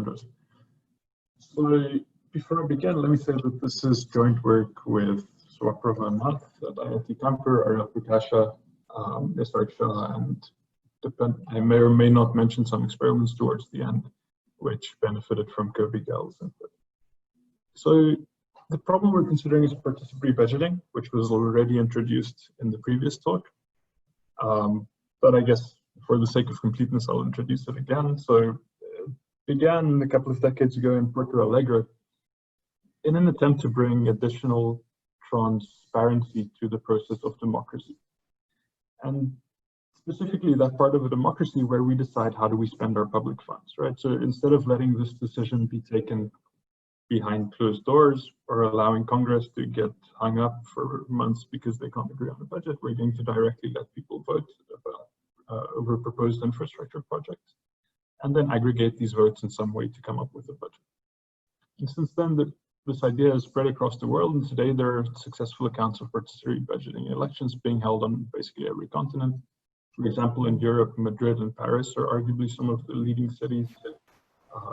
Andres. So before I begin, let me say that this is joint work with Swaprova and Math at IIT Kanpur, Ariel Prukasha, Nisarg Shah, and I may or may not mention some experiments towards the end, which benefited from Kobe Gell's input. So the problem we're considering is participatory budgeting, which was already introduced in the previous talk. But I guess for the sake of completeness, I'll introduce it again. So it began a couple of decades ago in Porto Alegre in an attempt to bring additional transparency to the process of democracy. And specifically that part of a democracy where we decide how do we spend our public funds, right? So instead of letting this decision be taken behind closed doors or allowing Congress to get hung up for months because they can't agree on the budget, we're going to directly let people vote about, over proposed infrastructure projects and then aggregate these votes in some way to come up with a budget. And since then, this idea has spread across the world, and today there are successful accounts of participatory budgeting elections being held on basically every continent. For example, in Europe, Madrid and Paris are arguably some of the leading cities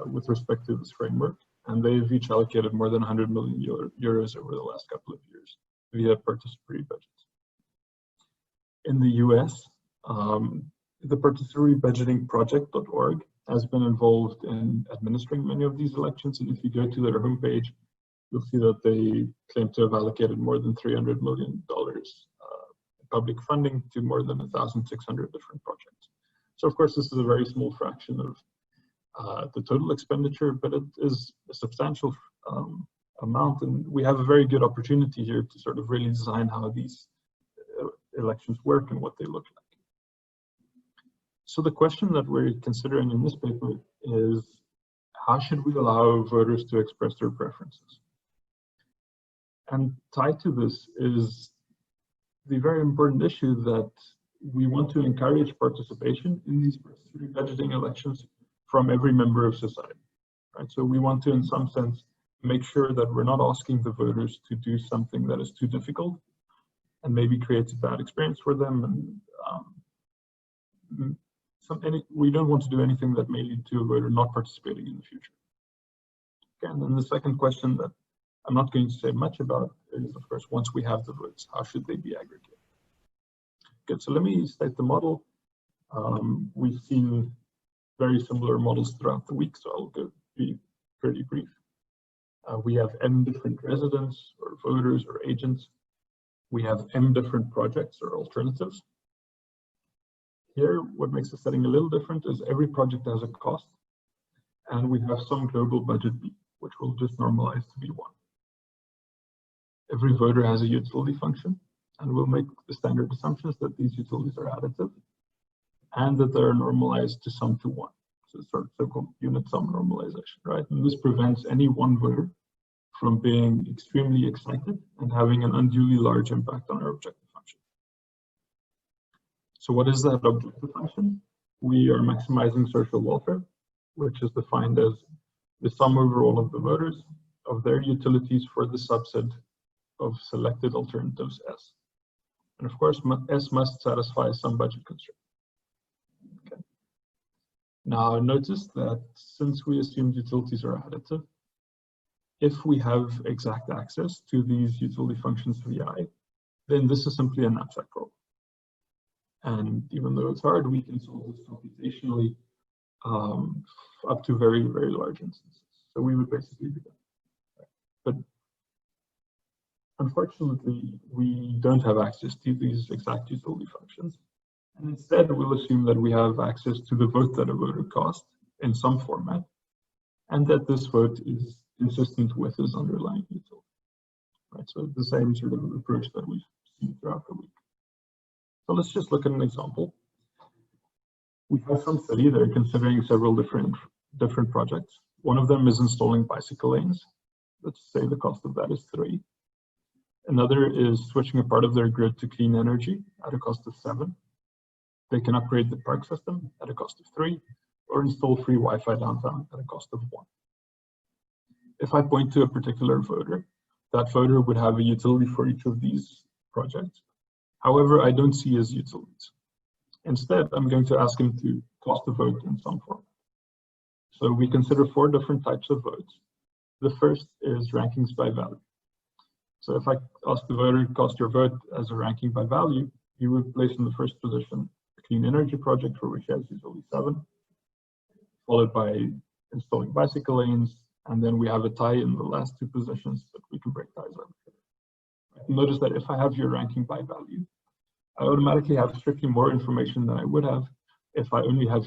with respect to this framework. And they've each allocated more than 100 million euros over the last couple of years via participatory budgets. In the US, the Participatory Budgeting Project.org has been involved in administering many of these elections. And if you go to their homepage, you'll see that they claim to have allocated more than $300 million in public funding to more than 1,600 different projects. So of course, this is a very small fraction of the total expenditure, but it is a substantial amount, and we have a very good opportunity here to sort of really design how these elections work and what they look like. So the question that we're considering in this paper is, how should we allow voters to express their preferences? And tied to this is the very important issue that we want to encourage participation in these participatory budgeting elections from every member of society, right? So we want to, in some sense, make sure that we're not asking the voters to do something that is too difficult and maybe creates a bad experience for them. And we don't want to do anything that may lead to a voter not participating in the future. Okay, and then the second question that I'm not going to say much about is, of course, once we have the votes, how should they be aggregated? Okay, so let me state the model. We've seen very similar models throughout the week, so I'll be pretty brief. We have M different residents or voters or agents. We have M different projects or alternatives. Here, what makes the setting a little different is every project has a cost, and we have some global budget B, which will just normalize to be 1. Every voter has a utility function, and we'll make the standard assumptions that these utilities are additive and that they're normalized to sum to 1. So it's sort of so-called unit sum normalization, right? And this prevents any one voter from being extremely excited and having an unduly large impact on our objective function. So what is that objective function? We are maximizing social welfare, which is defined as the sum over all of the voters of their utilities for the subset of selected alternatives S. And of course, S must satisfy some budget constraint. Okay. Now notice that since we assumed utilities are additive, if we have exact access to these utility functions VI, then this is simply a knapsack problem. And even though it's hard, we can solve this computationally up to very, very large instances. So we would basically do that. But unfortunately, we don't have access to these exact utility functions. And instead, we'll assume that we have access to the vote that a voter cast in some format, and that this vote is consistent with his underlying utility. Right? So the same sort of approach that we've seen throughout the week. So let's just look at an example. We have some city, they're considering several different projects. One of them is installing bicycle lanes. Let's say the cost of that is 3. Another is switching a part of their grid to clean energy at a cost of 7. They can upgrade the park system at a cost of 3, or install free Wi-Fi downtown at a cost of 1. If I point to a particular voter, that voter would have a utility for each of these projects. However, I don't see his utilities. Instead, I'm going to ask him to cast a vote in some form. So we consider 4 different types of votes. The first is rankings by value. So if I ask the voter to cast your vote as a ranking by value, you would place in the first position a clean energy project for which he has usually 7, followed by installing bicycle lanes, and then we have a tie in the last 2 positions, but we can break ties arbitrarily. Notice that if I have your ranking by value, I automatically have strictly more information than I would have if I only have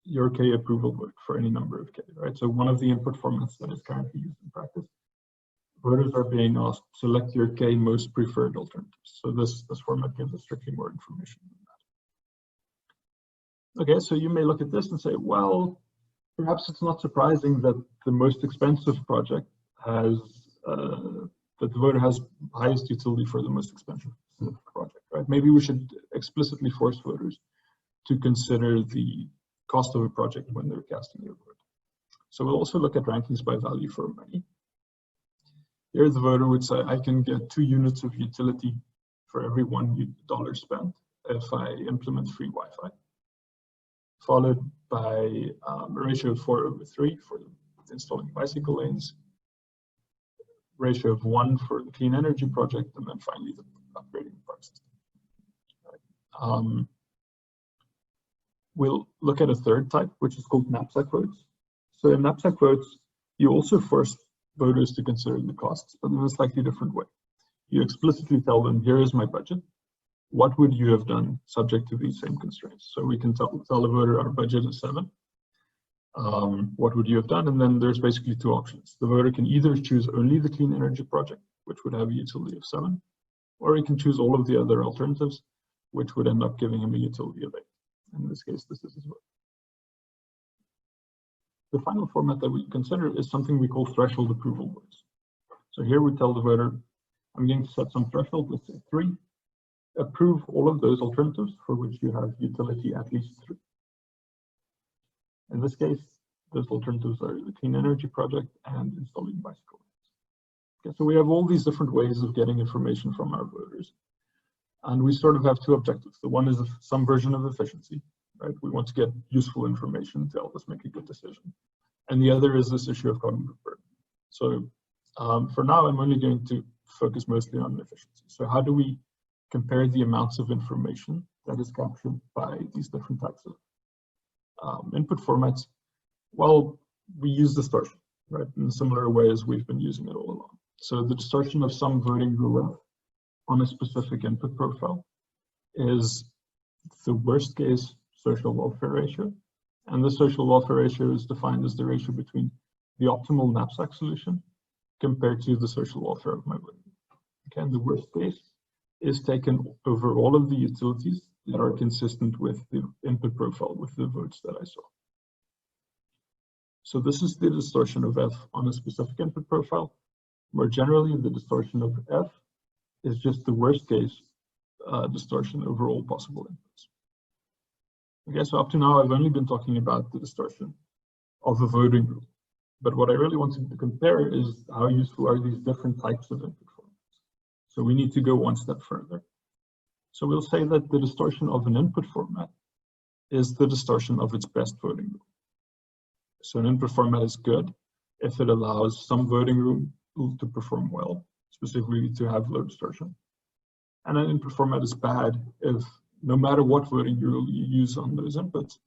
your K approval vote for any number of K, right? So one of the input formats that is currently used in practice, voters are being asked, select your K most preferred alternatives. So this format gives us strictly more information than that. Okay, so you may look at this and say, well, perhaps it's not surprising that the most expensive project has, that the voter has highest utility for the most expensive project, right? Maybe we should explicitly force voters to consider the cost of a project when they're casting their vote. So we'll also look at rankings by value for money. Here the voter would say, I can get 2 units of utility for every $1 spent if I implement free Wi-Fi, followed by a ratio of 4/3 for installing bicycle lanes, ratio of 1 for the clean energy project, and then finally the upgrading the park system. Right. We'll look at a third type, which is called knapsack votes. So in knapsack votes, you also force voters to consider the costs, but in a slightly different way. You explicitly tell them, here is my budget. What would you have done subject to these same constraints? So we can tell the voter our budget is 7. What would you have done? And then there's basically 2 options. The voter can either choose only the clean energy project, which would have a utility of 7, or he can choose all of the other alternatives, which would end up giving him a utility of 8. In this case, this is his vote. The final format that we consider is something we call threshold approval votes. So here we tell the voter, I'm going to set some threshold, let's say 3. Approve all of those alternatives for which you have utility at least 3. In this case, those alternatives are the clean energy project and installing bicycle lanes. Okay, so we have all these different ways of getting information from our voters. And we sort of have 2 objectives. The one is some version of efficiency, right? We want to get useful information to help us make a good decision. And the other is this issue of cognitive burden. So for now, I'm only going to focus mostly on efficiency. So how do we compare the amounts of information that is captured by these different types of input formats? Well, we use distortion, right? In a similar way as we've been using it all along. So the distortion of some voting rule on a specific input profile is the worst case social welfare ratio. And the social welfare ratio is defined as the ratio between the optimal knapsack solution compared to the social welfare of my voting. Okay, and the worst case is taken over all of the utilities that are consistent with the input profile, with the votes that I saw. So this is the distortion of F on a specific input profile. More generally, the distortion of F is just the worst case distortion over all possible inputs. Okay, so up to now, I've only been talking about the distortion of a voting rule. But what I really wanted to compare is how useful are these different types of input formats. So we need to go one step further. So we'll say that the distortion of an input format is the distortion of its best voting rule. So an input format is good if it allows some voting rule to perform well, specifically to have low distortion. And an input format is bad if no matter what voting rule you use on those inputs,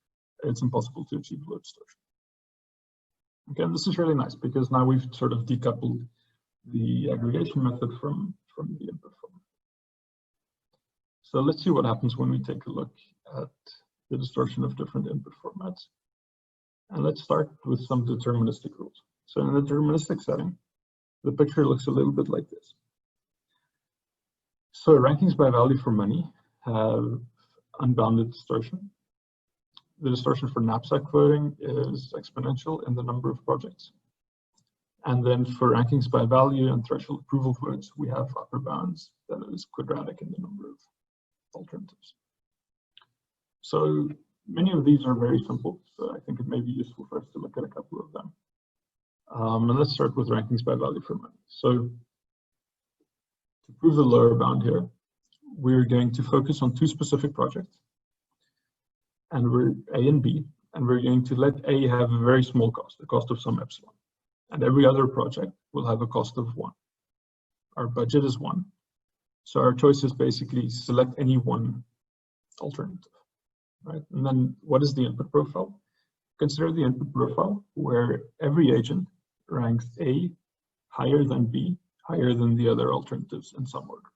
it's impossible to achieve low distortion. Okay, and this is really nice because now we've sort of decoupled the aggregation method from the input format. So let's see what happens when we take a look at the distortion of different input formats. And let's start with some deterministic rules. So in a deterministic setting, the picture looks a little bit like this. So rankings by value for money have unbounded distortion. The distortion for knapsack voting is exponential in the number of projects. And then for rankings by value and threshold approval votes, we have upper bounds that is quadratic in the number of alternatives. So many of these are very simple, so I think it may be useful for us to look at a couple of them. And let's start with rankings by value for money. So to prove the lower bound here, we're going to focus on 2 specific projects. And we're A and B, and we're going to let A have a very small cost, the cost of some epsilon. And every other project will have a cost of 1. Our budget is 1. So our choice is basically select any one alternative, right? And then what is the input profile? Consider the input profile where every agent ranks A higher than B, higher than the other alternatives in some order.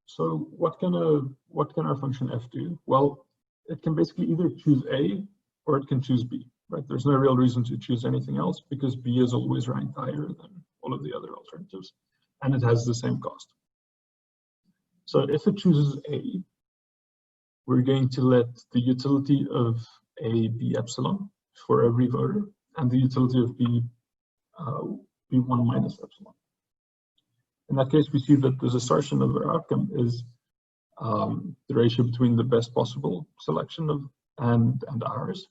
So what can our function f do? Well, it can basically either choose A or it can choose B, right? There's no real reason to choose anything else because B is always ranked higher than all of the other alternatives, and it has the same cost. So if it chooses A, we're going to let the utility of A be epsilon for every voter, and the utility of B be 1 minus epsilon. In that case, we see that the assertion of our outcome is the ratio between the best possible selection of and ours.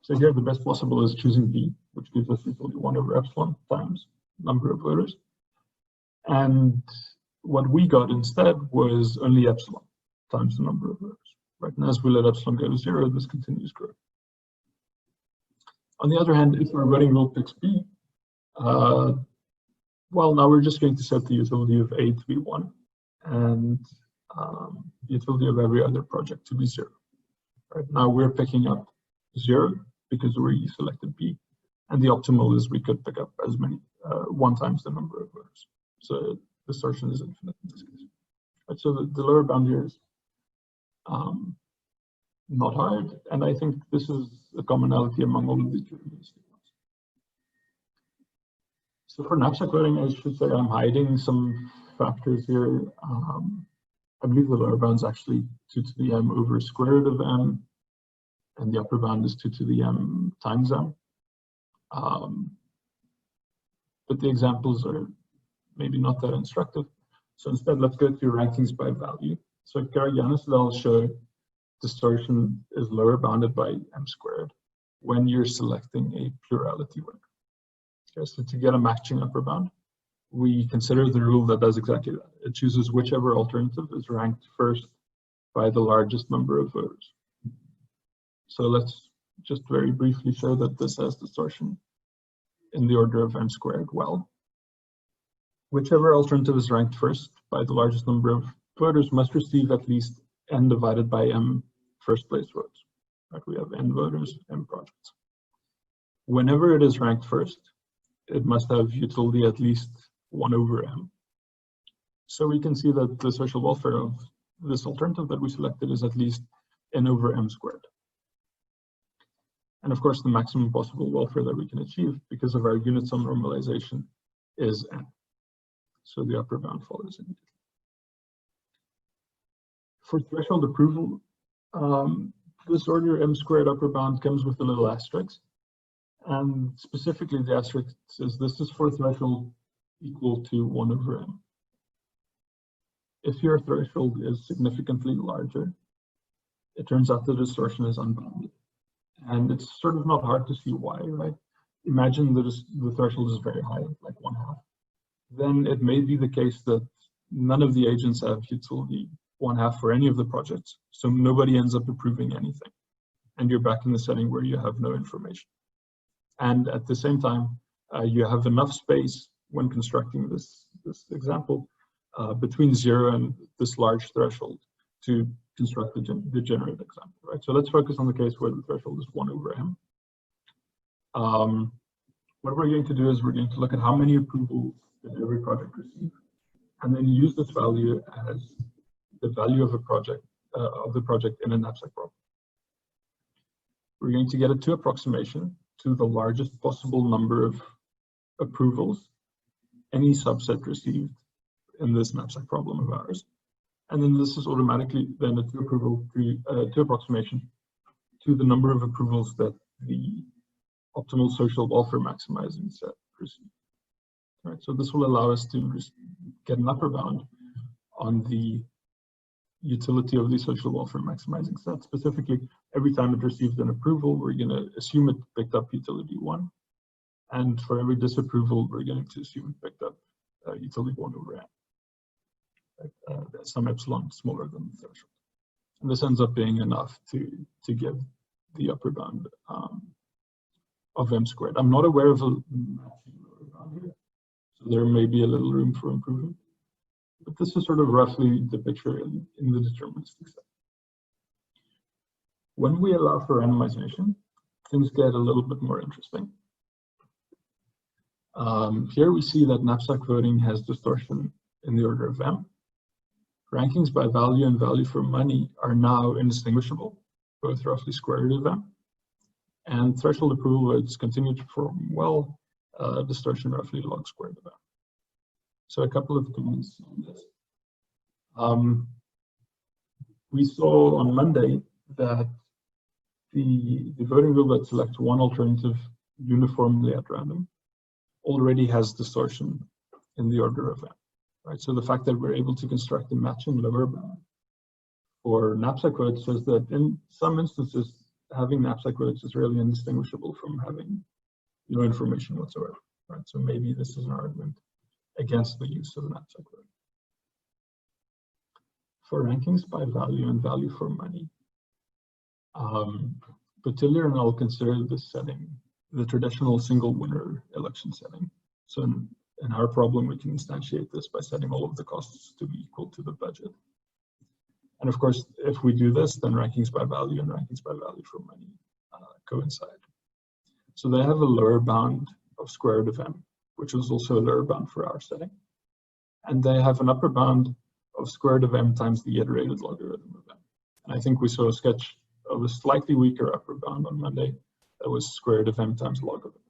So here the best possible is choosing B, which gives us utility 1 over epsilon times number of voters. And what we got instead was only epsilon times the number of voters. Right, and as we let epsilon go to 0, this continues growing. On the other hand, if our voting rule picks B, well, now we're just going to set the utility of A to be 1 and the utility of every other project to be 0. Right, now we're picking up 0 because we selected B, and the optimal is we could pick up as many 1 times the number of voters. So the assertion is infinite in this case. Right, so the lower bound here is not hard, and I think this is a commonality among all of these statements. So for knapsack voting, I should say I'm hiding some factors here. I believe the lower bound is actually 2 to the m over square root of m, and the upper bound is 2 to the m times m. But the examples are maybe not that instructive. So instead, let's go through rankings by value. So Karagiannis will show distortion is lower bounded by m squared when you're selecting a plurality winner. Okay, so to get a matching upper bound, we consider the rule that does exactly that. It chooses whichever alternative is ranked first by the largest number of voters. So let's just very briefly show that this has distortion in the order of m squared. Well, whichever alternative is ranked first by the largest number of voters must receive at least n divided by m first place votes. Right? We have n voters, m projects. Whenever it is ranked first, it must have utility at least 1 over m. So we can see that the social welfare of this alternative that we selected is at least n over m squared. And of course, the maximum possible welfare that we can achieve because of our units on normalization is n. So the upper bound follows immediately. For threshold approval, this order m squared upper bound comes with a little asterisk. And specifically, the asterisk says this is for threshold equal to 1 over m. If your threshold is significantly larger, it turns out the distortion is unbounded. And it's sort of not hard to see why, right? Imagine that the threshold is very high, like 1/2. Then it may be the case that none of the agents have utility 1/2 for any of the projects, so nobody ends up approving anything. And you're back in the setting where you have no information. And at the same time, you have enough space when constructing this example between 0 and this large threshold to construct the generate example, right? So let's focus on the case where the threshold is 1 over m. What we're going to do is we're going to look at how many approvals did every project receive, and then use this value as the value of the project in a knapsack problem. We're going to get a 2 approximation to the largest possible number of approvals any subset received in this knapsack problem of ours. And then this is automatically then a 2 approximation to the number of approvals that the optimal social welfare maximizing set received. Right, so this will allow us to get an upper bound on the utility of the social welfare maximizing set. Specifically, every time it receives an approval, we're going to assume it picked up utility 1. And for every disapproval, we're going to assume it picked up utility 1 over n. Right? Some epsilon smaller than the threshold. And this ends up being enough to give the upper bound of m squared. I'm not aware of a matching lower bound here, so there may be a little room for improvement. But this is sort of roughly the picture in the deterministic set. When we allow for randomization, things get a little bit more interesting. Here we see that knapsack voting has distortion in the order of m. Rankings by value and value for money are now indistinguishable, both roughly square root of m. And threshold approval votes continue to perform well, distortion roughly log squared of m. So a couple of comments on this. We saw on Monday that the voting rule that selects one alternative uniformly at random already has distortion in the order of m. Right? So the fact that we're able to construct a matching lower bound for knapsack votes says that in some instances, having knapsack votes is really indistinguishable from having no information whatsoever. Right? So maybe this is an argument against the use of knapsack voting. For rankings by value and value for money, Botillier and I'll consider this setting the traditional single winner election setting. So in our problem, we can instantiate this by setting all of the costs to be equal to the budget. And of course, if we do this, then rankings by value and rankings by value for money coincide. So they have a lower bound of square root of m, which is also a lower bound for our setting. And they have an upper bound of square root of m times the iterated logarithm of m. And I think we saw a sketch of a slightly weaker upper bound on Monday that was square root of m times log of m.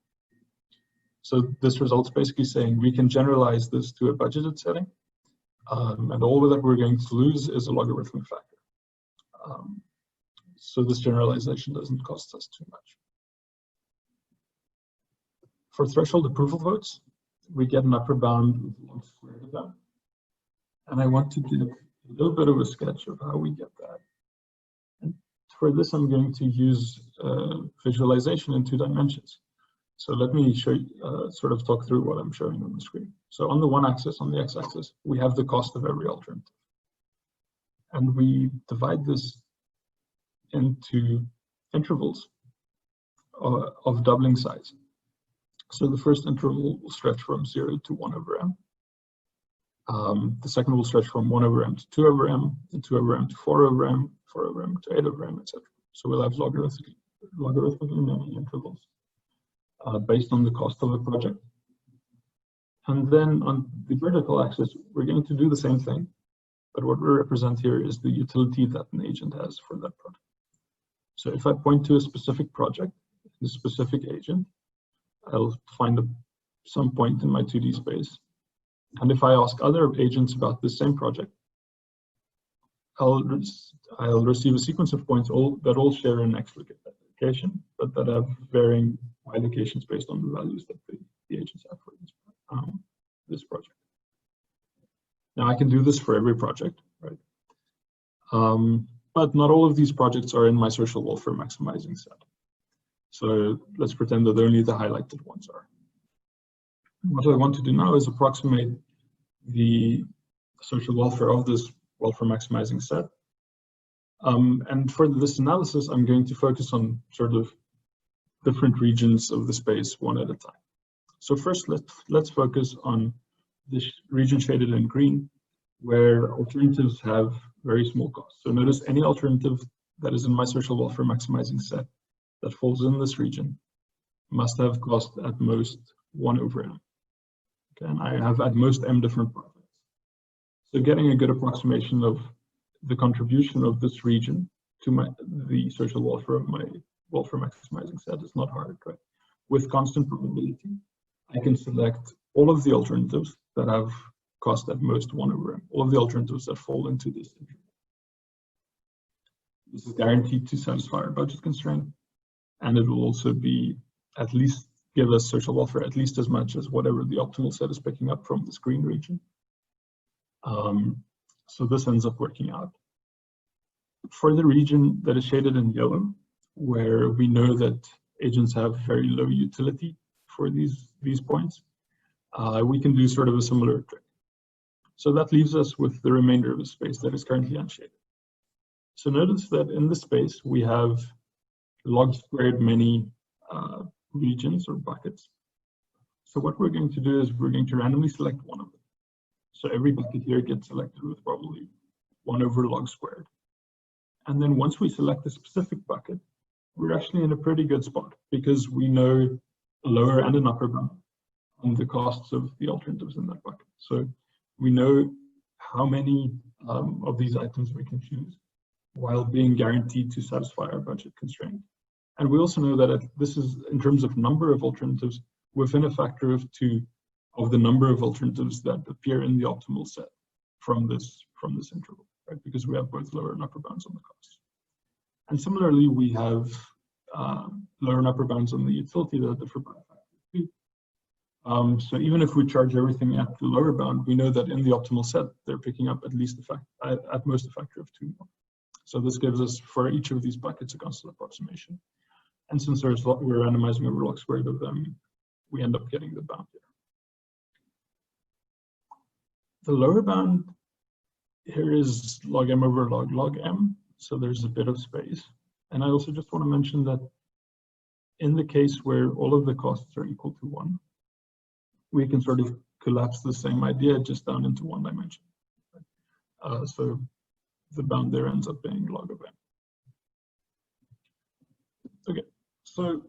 So this results basically saying we can generalize this to a budgeted setting, and all that we're going to lose is a logarithmic factor. So this generalization doesn't cost us too much. For threshold approval votes, we get an upper bound with log squared of m. And I want to give a little bit of a sketch of how we get that. And for this, I'm going to use visualization in 2 dimensions. So let me show you, sort of talk through what I'm showing on the screen. So on the one axis, on the x-axis, we have the cost of every alternative. And we divide this into intervals of doubling size. So the first interval will stretch from 0 to 1 over m. The second will stretch from 1 over m to 2 over m, and 2 over m to 4 over m, 4 over m to 8 over m, etc. So we'll have logarithmically many intervals based on the cost of a project. And then on the vertical axis, we're going to do the same thing, but what we represent here is the utility that an agent has for that project. So if I point to a specific project, a specific agent, I'll find some point in my 2D space. And if I ask other agents about the same project, I'll receive a sequence of points that all share an x location, but that have varying y locations based on the values that the agents have for this project. Now I can do this for every project, right? But not all of these projects are in my social welfare maximizing set. So let's pretend that only the highlighted ones are. What I want to do now is approximate the social welfare of this welfare maximizing set. And for this analysis, I'm going to focus on sort of different regions of the space one at a time. So first, let's focus on this region shaded in green, where alternatives have very small costs. So notice any alternative that is in my social welfare maximizing set that falls in this region must have cost at most 1 over m. Okay, and I have at most m different projects. So getting a good approximation of the contribution of this region to the social welfare of my welfare maximizing set is not hard, right? With constant probability, I can select all of the alternatives that have cost at most 1 over m, all of the alternatives that fall into this interval. This is guaranteed to satisfy our budget constraint, and it will also be at least give us social welfare at least as much as whatever the optimal set is picking up from this green region. So this ends up working out. For the region that is shaded in yellow, where we know that agents have very low utility for these points, we can do sort of a similar trick. So that leaves us with the remainder of the space that is currently unshaded. So notice that in the space we have log squared many regions or buckets. So what we're going to do is we're going to randomly select one of them. So every bucket here gets selected with probably 1 over log squared. And then once we select a specific bucket, we're actually in a pretty good spot because we know a lower and an upper bound on the costs of the alternatives in that bucket. So we know how many of these items we can choose while being guaranteed to satisfy our budget constraint. And we also know that this is, in terms of number of alternatives, within a factor of 2 of the number of alternatives that appear in the optimal set from this interval, right? Because we have both lower and upper bounds on the costs. And similarly, we have lower and upper bounds on the utility that differ by a factor of 2. So even if we charge everything at the lower bound, we know that in the optimal set, they're picking up at least at most a factor of 2 more. So this gives us, for each of these buckets, a constant approximation. And since we're randomizing over log squared of them, we end up getting the bound here. The lower bound here is log m over log m, so there's a bit of space. And I also just want to mention that in the case where all of the costs are equal to 1, we can sort of collapse the same idea just down into 1 dimension. So the bound there ends up being log of m. Okay, so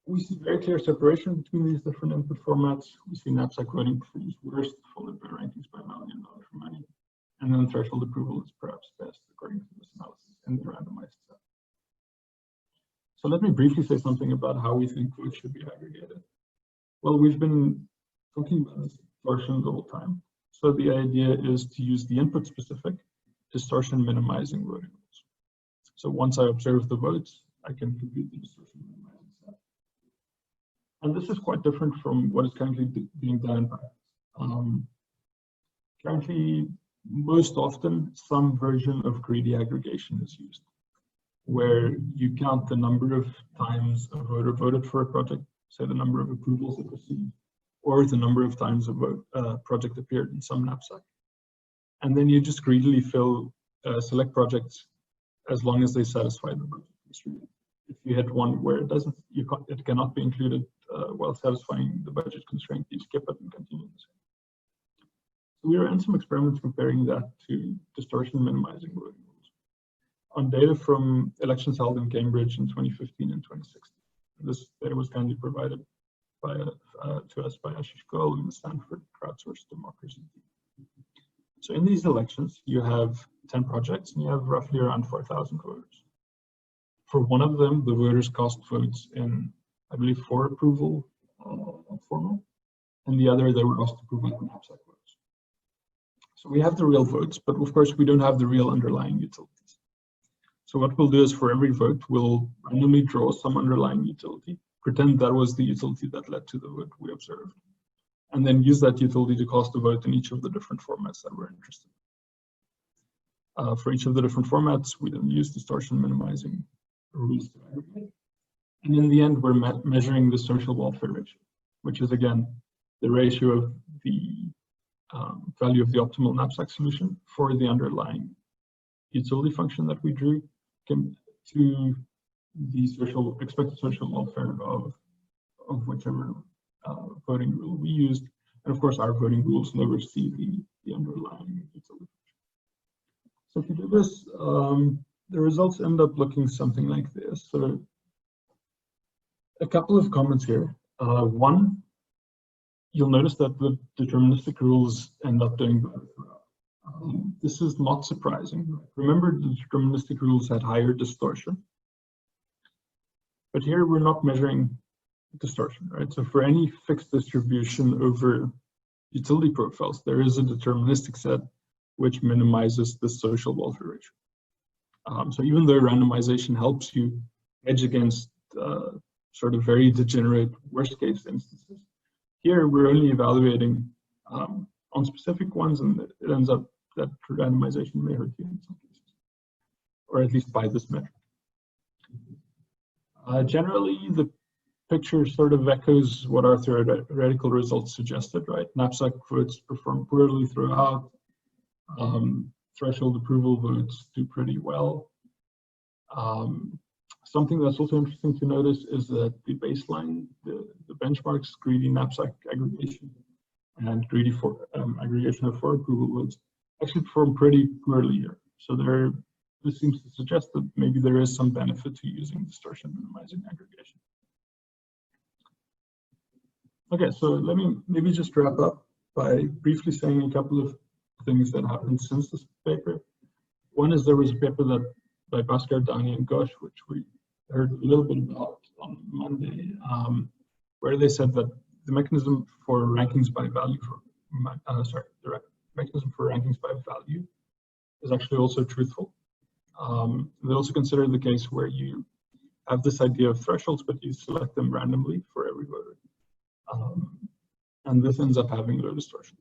we see very clear separation between these different input formats. We see knapsack voting performs worst, followed by rankings by value and dollar for money. And then threshold approval is perhaps best according to this analysis in the randomized set. So let me briefly say something about how we think votes should be aggregated. Well, we've been talking about distortion the whole time. So the idea is to use the input specific distortion minimizing voting rules. So once I observe the votes, I can compute the distortion minimizing set. And this is quite different from what is currently being done in practice. Currently, most often, some version of greedy aggregation is used, where you count the number of times a voter voted for a project, say the number of approvals it received, or the number of times a project appeared in some knapsack. And then you just greedily select projects as long as they satisfy the budget constraint. If you hit one where it cannot be included while satisfying the budget constraint, you skip it and continue the same. So we ran some experiments comparing that to distortion minimizing voting rules on data from elections held in Cambridge in 2015 and 2016. This data was kindly provided to us by Ashish Goel in the Stanford Crowdsourced Democracy team. So in these elections, you have 10 projects and you have roughly around 4,000 voters. For one of them, the voters cast votes in, I believe, for approval formal, and the other they were asked to provide knapsack votes. So we have the real votes, but of course we don't have the real underlying utilities. So what we'll do is for every vote, we'll randomly draw some underlying utility, pretend that was the utility that led to the vote we observed, and then use that utility to cast a vote in each of the different formats that we're interested in. For each of the different formats, we then use distortion minimizing rules to aggregate. And in the end, we're measuring the social welfare ratio, which is, again, the ratio of the value of the optimal knapsack solution for the underlying utility function that we drew to the expected social welfare of whichever voting rule we used. And of course, our voting rules never see the underlying utility. So if you do this, the results end up looking something like this. So a couple of comments here. One, you'll notice that the deterministic rules end up doing better throughout. This is not surprising. Remember, the deterministic rules had higher distortion. But here we're not measuring distortion, right? So for any fixed distribution over utility profiles, there is a deterministic set which minimizes the social welfare ratio. So even though randomization helps you hedge against sort of very degenerate worst case instances, here we're only evaluating on specific ones, and it ends up that randomization may hurt you in some cases, or at least by this metric. Generally, the picture sort of echoes what our theoretical results suggested, right? Knapsack votes perform poorly throughout. Threshold approval votes do pretty well. Something that's also interesting to notice is that the baseline, the benchmarks, greedy knapsack aggregation and greedy for aggregation of for approval votes, actually perform pretty poorly here. So this seems to suggest that maybe there is some benefit to using distortion minimizing aggregation. Okay, so let me maybe just wrap up by briefly saying a couple of things that happened since this paper. One is there was a paper by Bhaskar, Dani, and Ghosh, which we heard a little bit about on Monday, where they said that the mechanism for rankings by value the mechanism for rankings by value is actually also truthful. They also consider the case where you have this idea of thresholds, but you select them randomly for every voter. And this ends up having low distortion.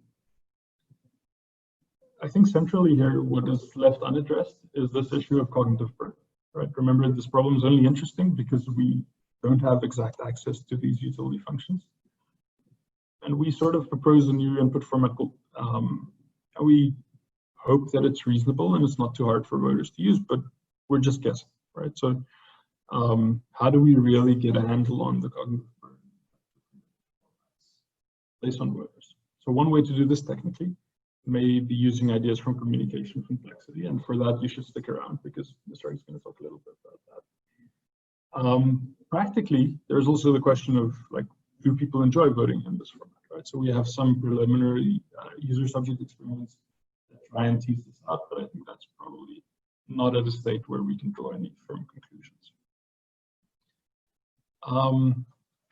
I think centrally here, what is left unaddressed is this issue of cognitive burden, right? Remember, this problem is only interesting because we don't have exact access to these utility functions. And we sort of propose a new input format called, and we hope that it's reasonable and it's not too hard for voters to use, but we're just guessing, right? So how do we really get a handle on the cognitive burden based on voters? So one way to do this technically may be using ideas from communication complexity, and for that you should stick around because Mr. is going to talk a little bit about that. Practically, there's also the question of like, do people enjoy voting in this format, right? So we have some preliminary user-subject experiments that try and tease this out, but I think that's probably not at a state where we can draw any firm conclusions.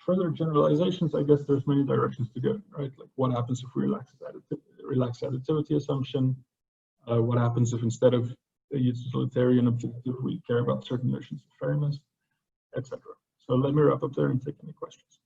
Further generalizations, I guess there's many directions to go, right? Like what happens if we relax additivity assumption? What happens if instead of a utilitarian objective, we care about certain notions of fairness, etc. So let me wrap up there and take any questions.